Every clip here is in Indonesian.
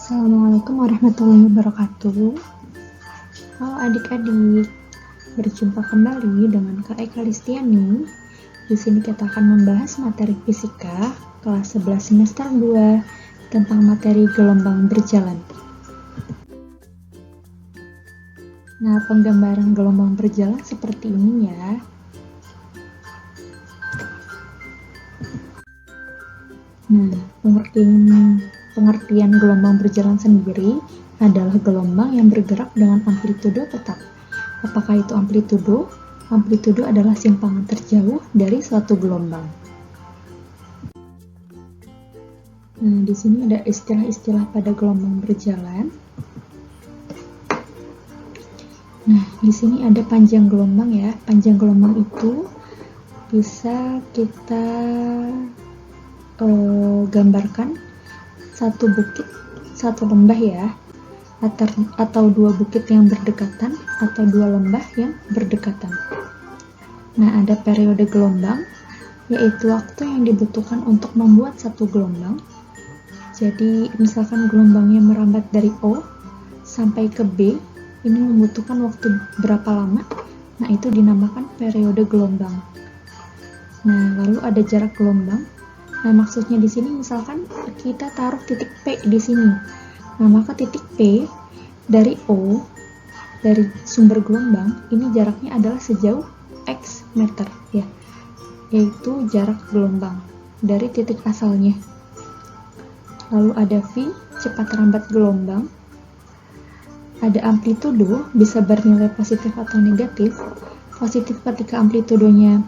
Assalamualaikum warahmatullahi wabarakatuh. Halo adik-adik, berjumpa kembali dengan Kak Eka Listiani. Di sini kita akan membahas materi fisika kelas 11 semester 2 tentang materi gelombang berjalan. Nah, penggambaran gelombang berjalan seperti ini ya. Nah, pengertian gelombang berjalan sendiri adalah gelombang yang bergerak dengan amplitudo tetap. Apakah itu amplitudo? Amplitudo adalah simpangan terjauh dari suatu gelombang. Nah, di sini ada istilah-istilah pada gelombang berjalan. Nah, di sini ada panjang gelombang ya. Panjang gelombang itu bisa kita gambarkan satu bukit, satu lembah ya, atau dua bukit yang berdekatan, atau dua lembah yang berdekatan. Nah, ada periode gelombang, yaitu waktu yang dibutuhkan untuk membuat satu gelombang. Jadi, misalkan gelombangnya merambat dari O sampai ke B, ini membutuhkan waktu berapa lama? Nah, itu dinamakan periode gelombang. Nah, lalu ada jarak gelombang. Nah, maksudnya di sini misalkan kita taruh titik P di sini. Nah, maka titik P dari O, dari sumber gelombang, ini jaraknya adalah sejauh X meter ya. Yaitu jarak gelombang dari titik asalnya. Lalu ada V, cepat rambat gelombang. Ada amplitudo, bisa bernilai positif atau negatif. Positif ketika amplitudonya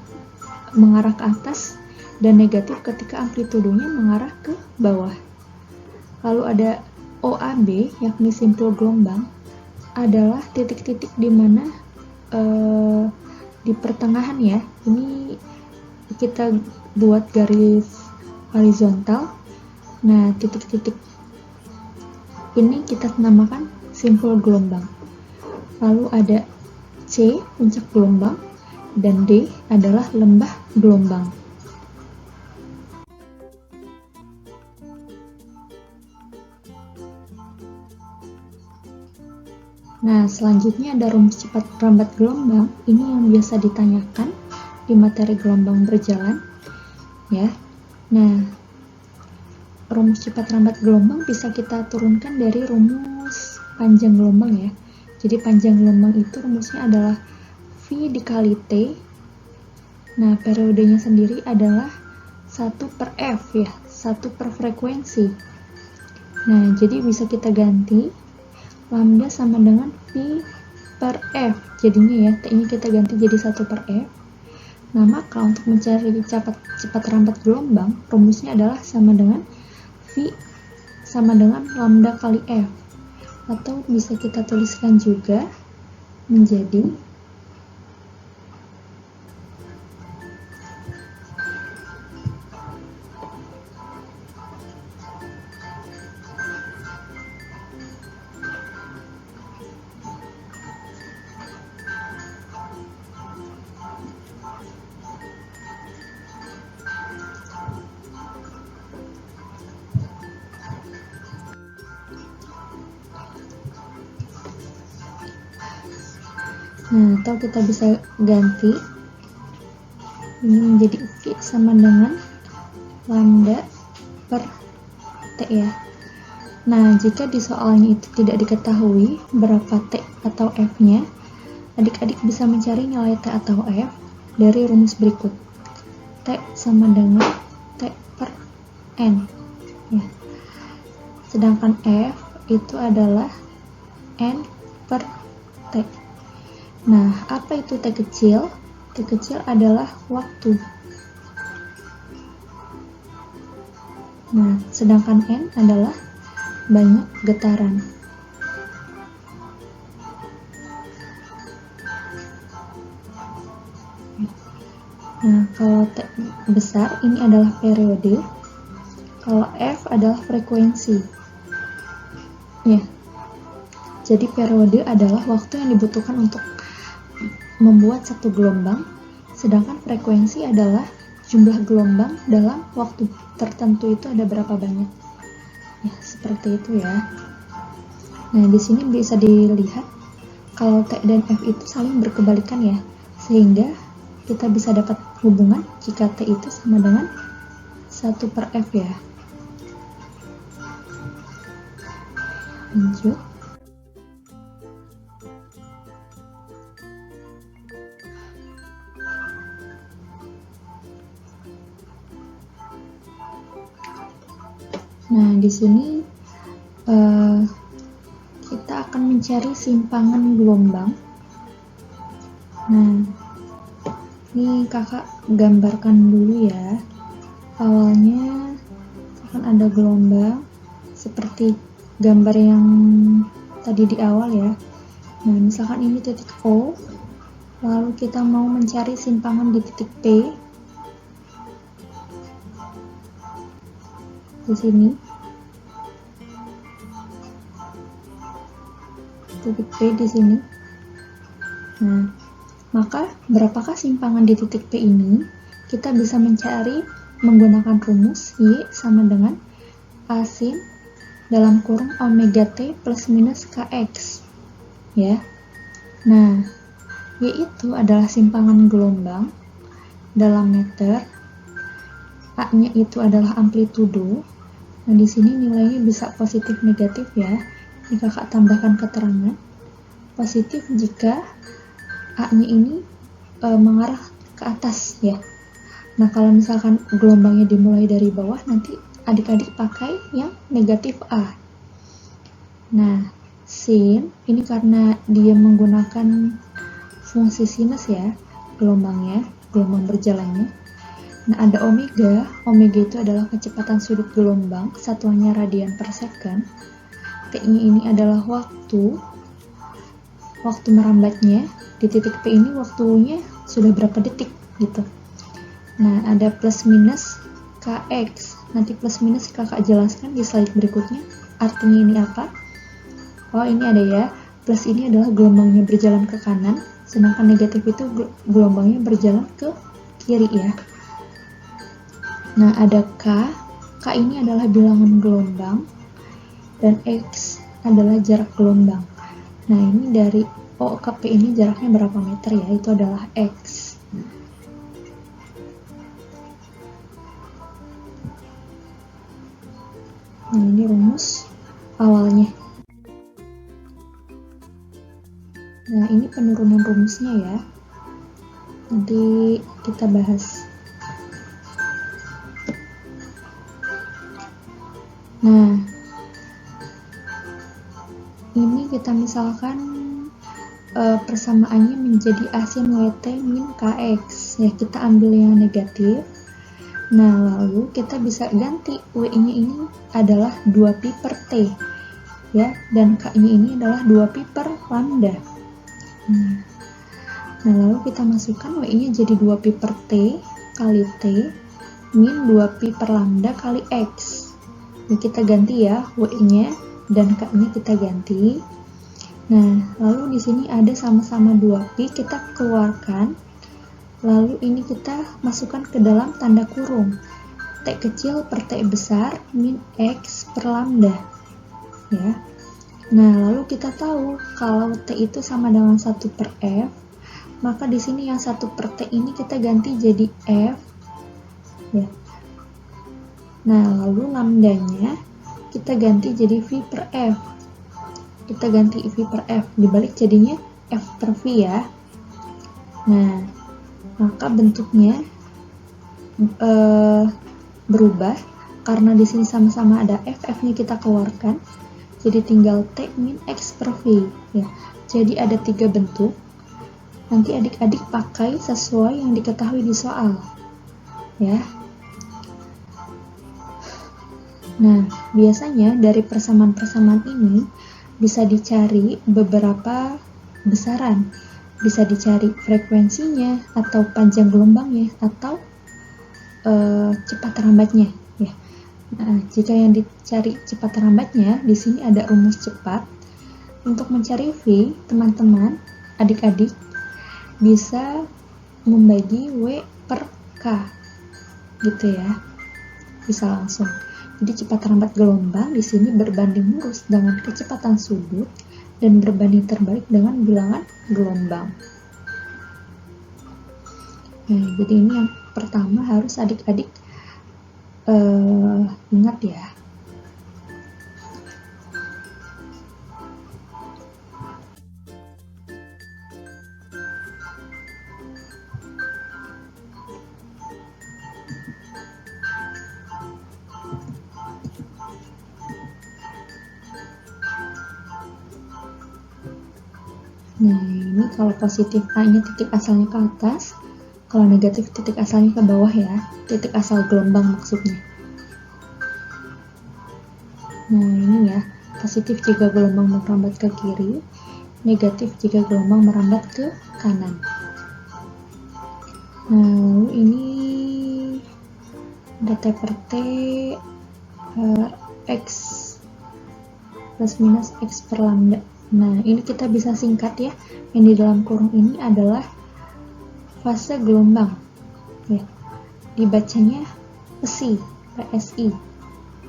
mengarah ke atas, dan negatif ketika amplitudonya mengarah ke bawah. Lalu ada OAB, yakni simpul gelombang, adalah titik-titik di mana di pertengahan ya, ini kita buat garis horizontal. Nah, titik-titik ini kita namakan simpul gelombang. Lalu ada C, puncak gelombang, dan D adalah lembah gelombang. Nah, selanjutnya ada rumus cepat rambat gelombang. Ini yang biasa ditanyakan di materi gelombang berjalan ya. Nah, rumus cepat rambat gelombang bisa kita turunkan dari rumus panjang gelombang ya. Jadi panjang gelombang itu rumusnya adalah V dikali T. Nah, periodenya sendiri adalah 1/F ya, 1/frekuensi. Nah, jadi bisa kita ganti lambda sama dengan V/F, jadinya ya, T-nya kita ganti jadi 1/F. Nah, maka untuk mencari cepat rambat gelombang, rumusnya adalah sama dengan V sama dengan lambda kali F. Atau bisa kita tuliskan juga menjadi Nah, atau kita bisa ganti ini menjadi V sama dengan lambda per T ya. Nah, jika di soalnya itu tidak diketahui berapa T atau F-nya, adik-adik bisa mencari nilai T atau F dari rumus berikut. T sama dengan T per N ya. Sedangkan F itu adalah N per T. Nah, apa itu T kecil? T kecil adalah waktu. Nah, sedangkan N adalah banyak getaran. Nah, kalau T besar, ini adalah periode. Kalau F adalah frekuensi. Ya. Jadi periode adalah waktu yang dibutuhkan untuk membuat satu gelombang, sedangkan frekuensi adalah jumlah gelombang dalam waktu tertentu itu ada berapa banyak. Ya, seperti itu ya. Nah, di sini bisa dilihat kalau T dan F itu saling berkebalikan ya, sehingga kita bisa dapat hubungan jika T itu sama dengan 1/F ya. Lanjut. Nah, di sini kita akan mencari simpangan gelombang. Nah, ini kakak gambarkan dulu ya. Awalnya akan ada gelombang seperti gambar yang tadi di awal ya. Nah, misalkan ini titik O, lalu kita mau mencari simpangan di titik P. Di sini. Titik P di sini. Nah, maka berapakah simpangan di titik P ini? Kita bisa mencari menggunakan rumus Y sama dengan A sin dalam kurung omega T plus minus Kx ya. Nah, Y itu adalah simpangan gelombang dalam meter, A-nya itu adalah amplitudo. Nah, di sini nilainya bisa positif negatif ya. Ini kakak tambahkan keterangan. Positif jika A-nya ini mengarah ke atas ya. Nah, kalau misalkan gelombangnya dimulai dari bawah, nanti adik-adik pakai yang negatif A. Nah, sin ini karena dia menggunakan fungsi sinus ya, gelombang berjalannya. Nah, ada omega. Omega itu adalah kecepatan sudut gelombang, satuannya radian per second. T-nya ini adalah waktu merambatnya. Di titik P ini waktunya sudah berapa detik gitu. Nah, ada plus minus Kx. Nanti plus minus kakak jelaskan di slide berikutnya. Artinya ini apa? Oh, ini ada ya. Plus ini adalah gelombangnya berjalan ke kanan, sedangkan negatif itu gelombangnya berjalan ke kiri ya. Nah, ada K. K ini adalah bilangan gelombang dan X adalah jarak gelombang. Nah, ini dari O ke P ini jaraknya berapa meter ya? Itu adalah X. Nah, ini rumus awalnya. Nah, ini penurunan rumusnya ya. Nanti kita bahas. Nah, ini kita misalkan persamaannya menjadi A sin WT min Kx. Ya, kita ambil yang negatif. Nah, lalu kita bisa ganti W-nya ini adalah 2pi per T. Ya, dan K-nya ini adalah 2pi per lambda. Nah, lalu kita masukkan W-nya jadi 2pi per T kali T min 2pi per lambda kali X. Ini kita ganti ya, W-nya dan K-nya kita ganti. Nah, lalu di sini ada sama-sama 2pi, kita keluarkan. Lalu ini kita masukkan ke dalam tanda kurung. T kecil per T besar min X per lambda. Ya. Nah, lalu kita tahu kalau T itu sama dengan 1/F, maka di sini yang 1/T ini kita ganti jadi F. Ya. Nah, lalu lambdanya kita ganti jadi V per F. Kita ganti V per F, dibalik jadinya F per V ya. Nah, maka bentuknya berubah karena di sini sama-sama ada F, F-nya kita keluarkan. Jadi tinggal T min X per V ya. Jadi ada 3 bentuk. Nanti adik-adik pakai sesuai yang diketahui di soal. Ya. Nah, biasanya dari persamaan-persamaan ini bisa dicari beberapa besaran. Bisa dicari frekuensinya atau panjang gelombangnya atau cepat rambatnya ya. Nah, jika yang dicari cepat rambatnya, di sini ada rumus cepat. Untuk mencari V, teman-teman, adik-adik bisa membagi W per K gitu ya. Bisa langsung. Jadi cepat lambat gelombang di sini berbanding lurus dengan kecepatan sudut dan berbanding terbalik dengan bilangan gelombang. Nah, jadi ini yang pertama harus adik-adik ingat ya. Nah, ini kalau positif A-nya titik asalnya ke atas, kalau negatif titik asalnya ke bawah ya, titik asal gelombang maksudnya. Nah, ini ya, positif jika gelombang merambat ke kiri, negatif jika gelombang merambat ke kanan. Nah, lalu ini ada T per T X plus minus X per lambda. Nah, ini kita bisa singkat ya, yang di dalam kurung ini adalah fase gelombang ya, dibacanya PSI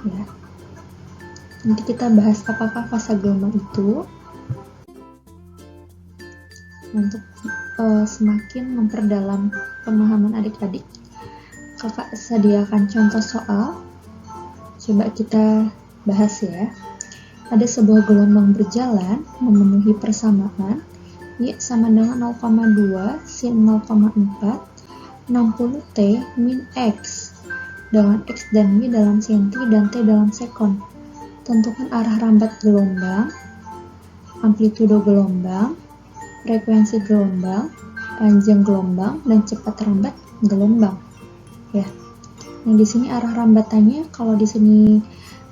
ya. Nanti kita bahas apakah fase gelombang itu untuk semakin memperdalam pemahaman adik-adik. Kakak sediakan contoh soal, coba kita bahas ya. Ada sebuah gelombang berjalan memenuhi persamaan Y sama dengan 0,2 sin 0,4 60 T min X dengan X dan Y dalam senti dan T dalam sekon. Tentukan arah rambat gelombang, amplitudo gelombang, frekuensi gelombang, panjang gelombang, dan cepat rambat gelombang ya. Nah, di sini arah rambatannya kalau di sini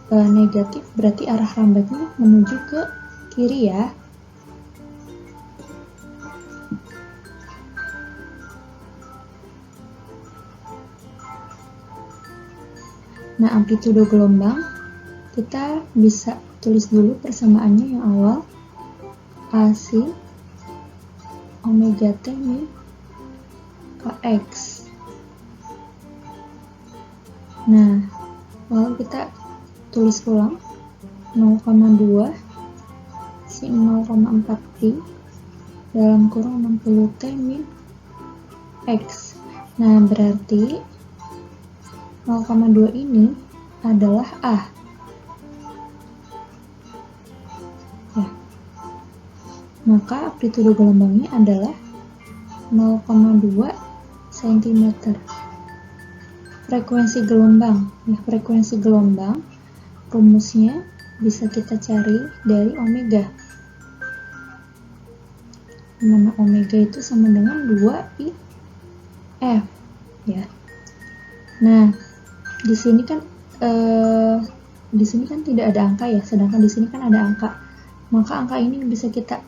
negatif berarti arah rambatnya menuju ke kiri ya. Nah, amplitudo gelombang kita bisa tulis dulu persamaannya yang awal, AC omega T min Kx. Nah, lalu kita tulis ulang 0,2 sin 0,4 pi dalam kurung 60 T min X. Nah, berarti 0,2 ini adalah A ya. Maka amplitudo gelombangnya adalah 0,2 cm. Frekuensi gelombang ya, frekuensi gelombang rumusnya bisa kita cari dari omega, mana omega itu sama dengan 2 pi f ya. Nah, di sini kan tidak ada angka ya, sedangkan di sini kan ada angka, maka angka ini bisa kita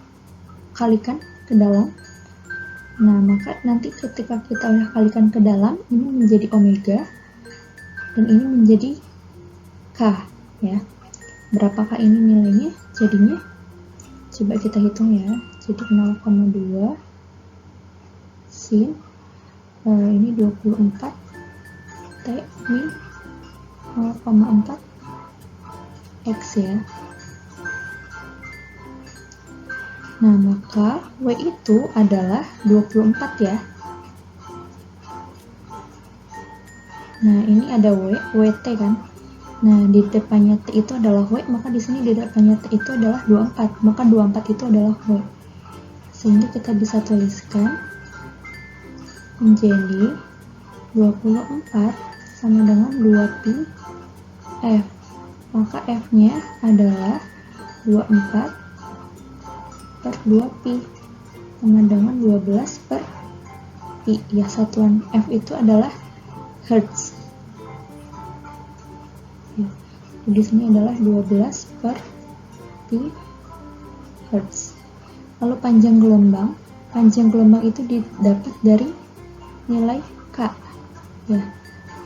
kalikan ke dalam. Nah, maka nanti ketika kita udah kalikan ke dalam, ini menjadi omega dan ini menjadi K ya. Berapakah ini nilainya? Jadinya coba kita hitung ya. Jadi 0,2 sin ini 24 T min 0,4 X ya. Nah, maka W itu adalah 24 ya. Nah, ini ada WT kan. Nah, di depannya T itu adalah W, maka di sini di depannya T itu adalah 24, maka 24 itu adalah W. Sehingga kita bisa tuliskan menjadi 24 sama dengan 2pi F. Maka F-nya adalah 24 per 2pi sama dengan 12 per pi. Ya, satuan F itu adalah Hertz. Ya, di sini adalah 12 per pi Hertz. Lalu panjang gelombang itu didapat dari nilai K. Ya,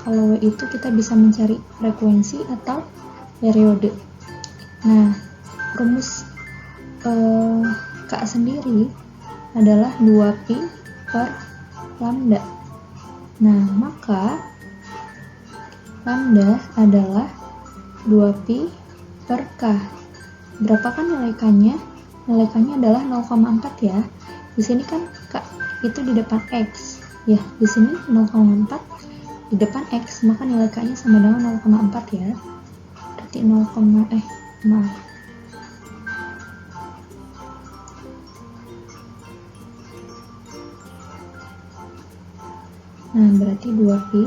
kalau W itu kita bisa mencari frekuensi atau periode. Nah, rumus K sendiri adalah 2pi per lambda. Nah, maka lambda adalah 2pi per K. Berapakah nilai K-nya? Nilai K-nya adalah 0,4 ya. Di sini kan K itu di depan X. Ya, di sini 0,4 di depan X, maka nilai K-nya sama dengan 0,4 ya. Berarti maaf. Nah, berarti 2pi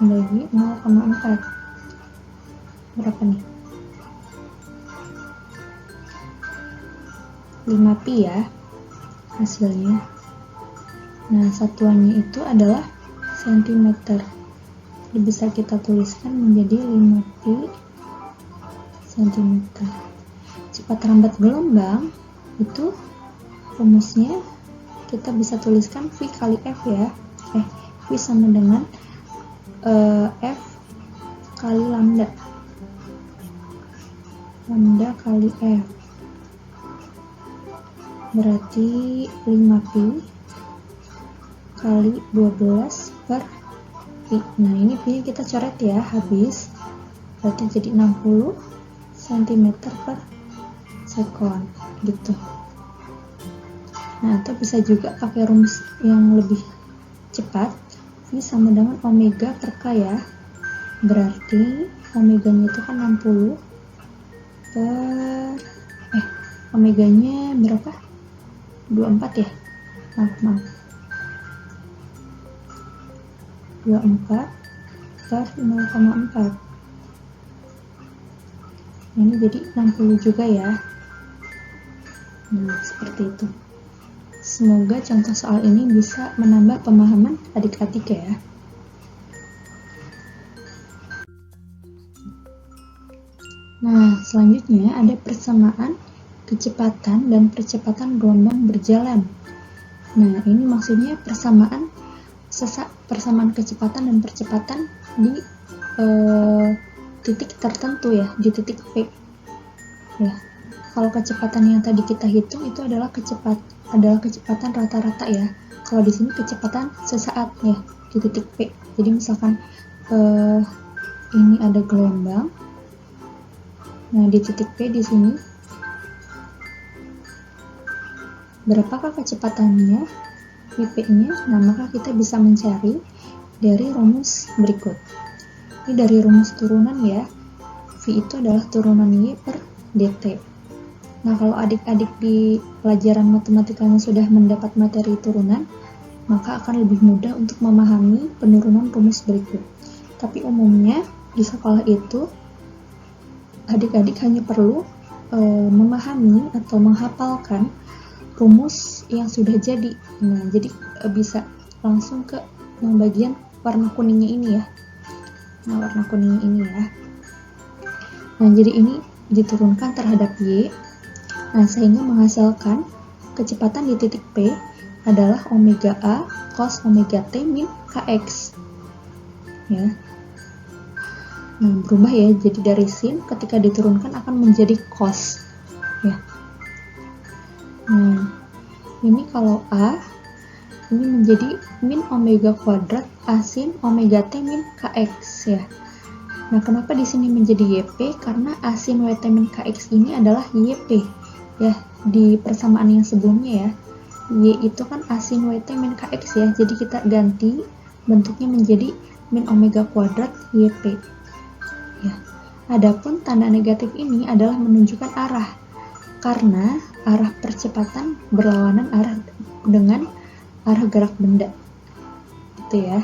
bagi 0,4. Berapa nih? 5pi ya hasilnya. Nah, satuannya itu adalah cm. Jadi bisa kita tuliskan menjadi 5pi cm. Cepat lambat gelombang itu rumusnya kita bisa tuliskan V kali F ya. V sama dengan F kali lambda kali F, berarti 5pi kali 12 per pi. Nah, ini pi kita coret ya, habis, berarti jadi 60 cm per sekon gitu. Nah, atau bisa juga pakai rumus yang lebih cepat, V sama dengan omega per K ya. Berarti omeganya itu kan 60 per omeganya berapa? 24 ya? Maaf. 24 per 0,4. Ini jadi 60 juga ya. Nah, seperti itu. Semoga contoh soal ini bisa menambah pemahaman adik-adik ya. Nah, selanjutnya ada persamaan kecepatan dan percepatan gelombang berjalan. Nah, ini maksudnya persamaan kecepatan dan percepatan di titik tertentu ya, di titik P. Ya. Kalau kecepatan yang tadi kita hitung itu adalah kecepatan rata-rata ya. Kalau di sini kecepatan sesaat ya di titik P. Jadi misalkan ini ada gelombang. Nah, di titik P di sini berapakah kecepatannya Vp-nya? Nah, maka kita bisa mencari dari rumus berikut. Ini dari rumus turunan ya. V itu adalah turunan Y per dt. Nah, kalau adik-adik di pelajaran matematikanya sudah mendapat materi turunan, maka akan lebih mudah untuk memahami penurunan rumus berikut. Tapi umumnya di sekolah itu adik-adik hanya perlu memahami atau menghafalkan rumus yang sudah jadi. Nah, jadi bisa langsung ke yang bagian warna kuningnya ini ya. Nah, warna kuningnya ini ya. Nah, jadi ini diturunkan terhadap Y. Nah, sehingga menghasilkan kecepatan di titik P adalah omega A cos omega T min Kx. Ya. Nah, berubah ya, jadi dari sin ketika diturunkan akan menjadi cos. Ya. Nah, ini kalau A ini menjadi min omega kuadrat A sin omega T min Kx ya. Nah, kenapa di sini menjadi YP? Karena A sin WT min Kx ini adalah YP ya, di persamaan yang sebelumnya ya. Y itu kan A sin WT min Kx ya, jadi kita ganti bentuknya menjadi min omega kuadrat YP ya. Adapun tanda negatif ini adalah menunjukkan arah, karena arah percepatan berlawanan arah dengan arah gerak benda gitu ya.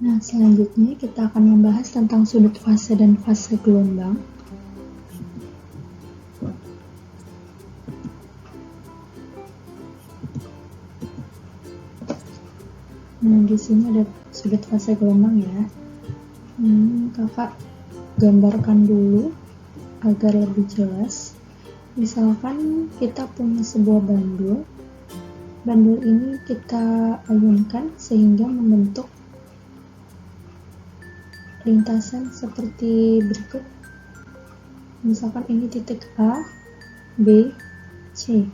Nah, selanjutnya kita akan membahas tentang sudut fase dan fase gelombang. Nah, di sini ada sudut fase gelombang ya. Kakak gambarkan dulu agar lebih jelas. Misalkan kita punya sebuah bandul. Bandul ini kita ayunkan sehingga membentuk lintasan seperti berikut. Misalkan ini titik A, B, C.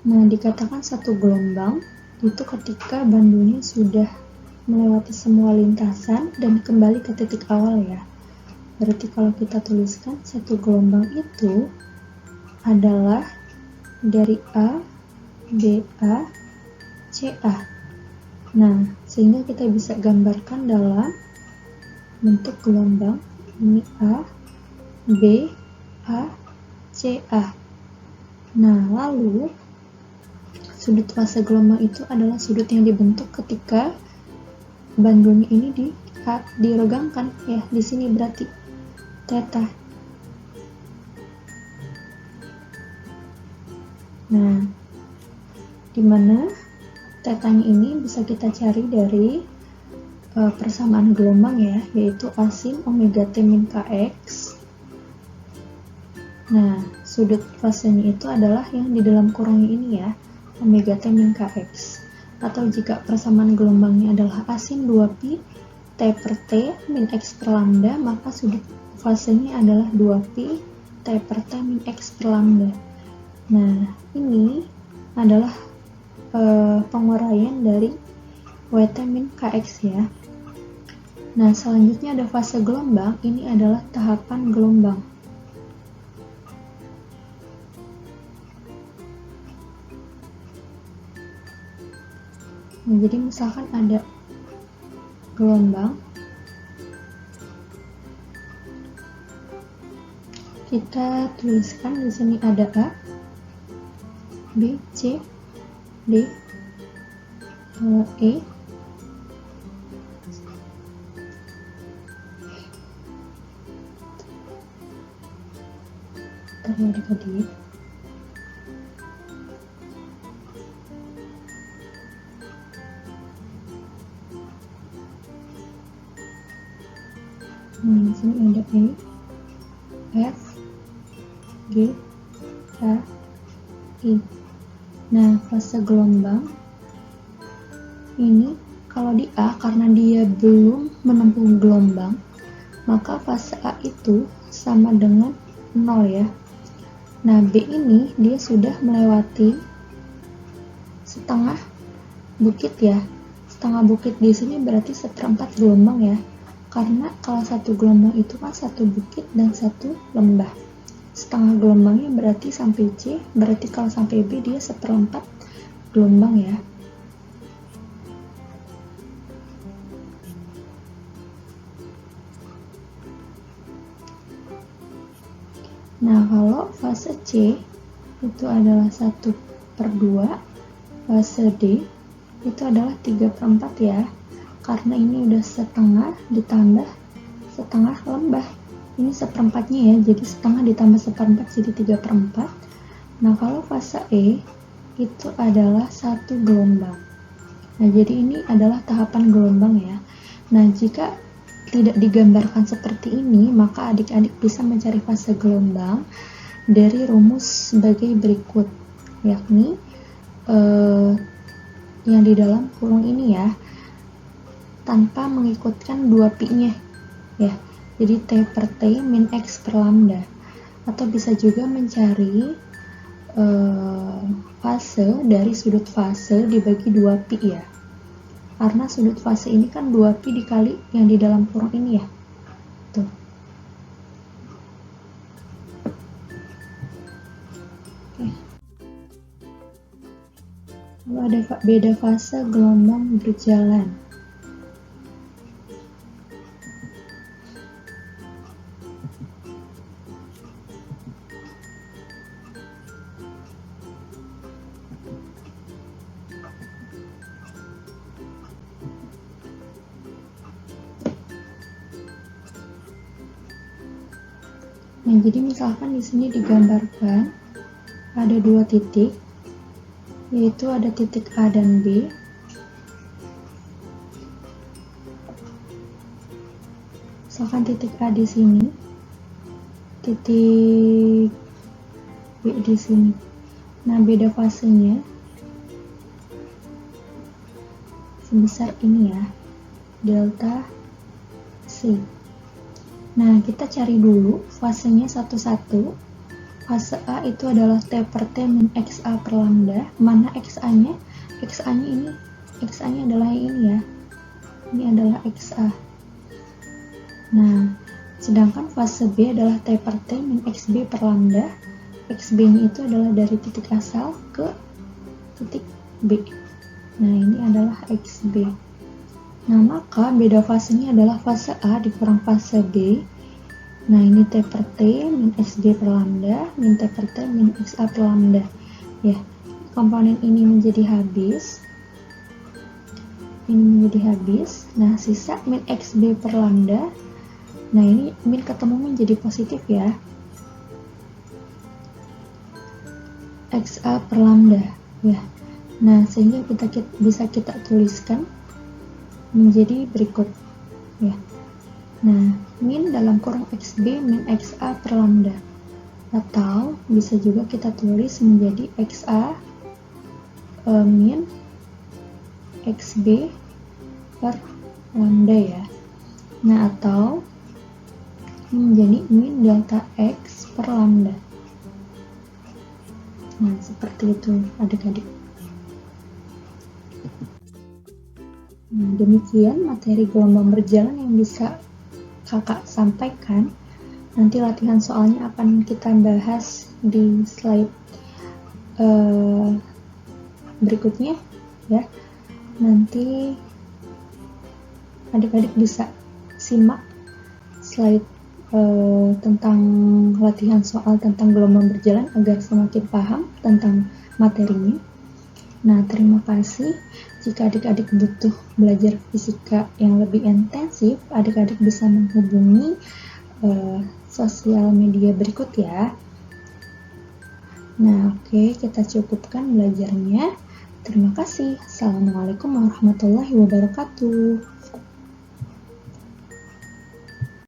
Nah, dikatakan satu gelombang itu ketika bandunya sudah melewati semua lintasan dan kembali ke titik awal ya. Berarti kalau kita tuliskan satu gelombang itu adalah dari A, BA, CA. Nah, sehingga kita bisa gambarkan dalam bentuk gelombang ini A, B, A, CA. Nah, lalu sudut fase gelombang itu adalah sudut yang dibentuk ketika bandunya ini diregangkan ya. Di sini berarti theta. Nah, dimana tetanya ini bisa kita cari dari persamaan gelombang ya, yaitu A sin omega T min Kx. Nah, sudut fasenya itu adalah yang di dalam kurungnya ini ya, omega T min Kx. Atau jika persamaan gelombangnya adalah A sin 2pi T per T min X per lambda, maka sudut fasenya adalah 2pi T per T min X per lambda. Nah, ini adalah penguraian dari WT min Kx ya. Nah, selanjutnya ada fase gelombang. Ini adalah tahapan gelombang. Nah, jadi misalkan ada gelombang, kita tuliskan di sini ada A, B, C, D, E, adik-adik. Di sini ada E, F, G, H, I. Nah, fase gelombang ini kalau di A, karena dia belum menempuh gelombang, maka fase A itu sama dengan 0 ya. Nah, B ini dia sudah melewati setengah bukit ya. Setengah bukit di sini berarti seperempat gelombang ya. Karena kalau satu gelombang itu kan satu bukit dan satu lembah. Setengah gelombangnya berarti sampai C, berarti kalau sampai B dia seperempat gelombang ya. Nah, kalau fase C itu adalah 1/2, fase D itu adalah 3/4 ya. Karena ini udah setengah ditambah setengah lembah. Ini seperempatnya ya, jadi setengah ditambah seperempat jadi 3/4. Nah, kalau fase E itu adalah 1 gelombang. Nah, jadi ini adalah tahapan gelombang ya. Nah, jika tidak digambarkan seperti ini, maka adik-adik bisa mencari fase gelombang dari rumus sebagai berikut, yakni yang di dalam kurung ini ya, tanpa mengikutkan 2pi-nya ya. Jadi T per T min X per lambda. Atau bisa juga mencari fase dari sudut fase dibagi 2pi ya. Karena sudut fase ini kan 2pi dikali yang di dalam kurung ini ya. Tuh. Oke. Lalu ada beda fase gelombang berjalan. Nah, jadi misalkan di sini digambarkan ada 2 titik, yaitu ada titik A dan B. Misalkan titik A di sini, titik B di sini. Nah, beda fasenya sebesar ini ya, delta C. Nah, kita cari dulu fasenya satu-satu. fase A itu adalah T per T min XA per lambda. Mana XA-nya? XA-nya adalah ini ya. Ini adalah XA. Nah, sedangkan fase B adalah T per T min XB per lambda. XB-nya itu adalah dari titik asal ke titik B. Nah, ini adalah XB. Nah, maka beda fasenya adalah fase A dikurang fase B. Nah, ini T per T min XB per lambda min T per T min XA per lambda. Ya, komponen ini menjadi habis. Ini menjadi habis. Nah, sisa min XB per lambda. Nah, ini min ketemu menjadi positif ya. XA per lambda. Ya. Nah, sehingga bisa kita tuliskan menjadi berikut. Ya. Nah, min dalam kurung XB min XA per lambda. Atau bisa juga kita tulis menjadi XA min XB per lambda ya. Nah, atau menjadi min delta X per lambda. Nah, seperti itu adik-adik. Nah, demikian materi gelombang berjalan yang bisa kakak sampaikan. Nanti latihan soalnya akan kita bahas di slide berikutnya ya. Nanti adik-adik bisa simak slide tentang latihan soal tentang gelombang berjalan agar semakin paham tentang materinya. Nah, terima kasih. Jika adik-adik butuh belajar fisika yang lebih intensif, adik-adik bisa menghubungi sosial media berikut ya. Nah, oke, kita cukupkan belajarnya. Terima kasih. Assalamualaikum warahmatullahi wabarakatuh.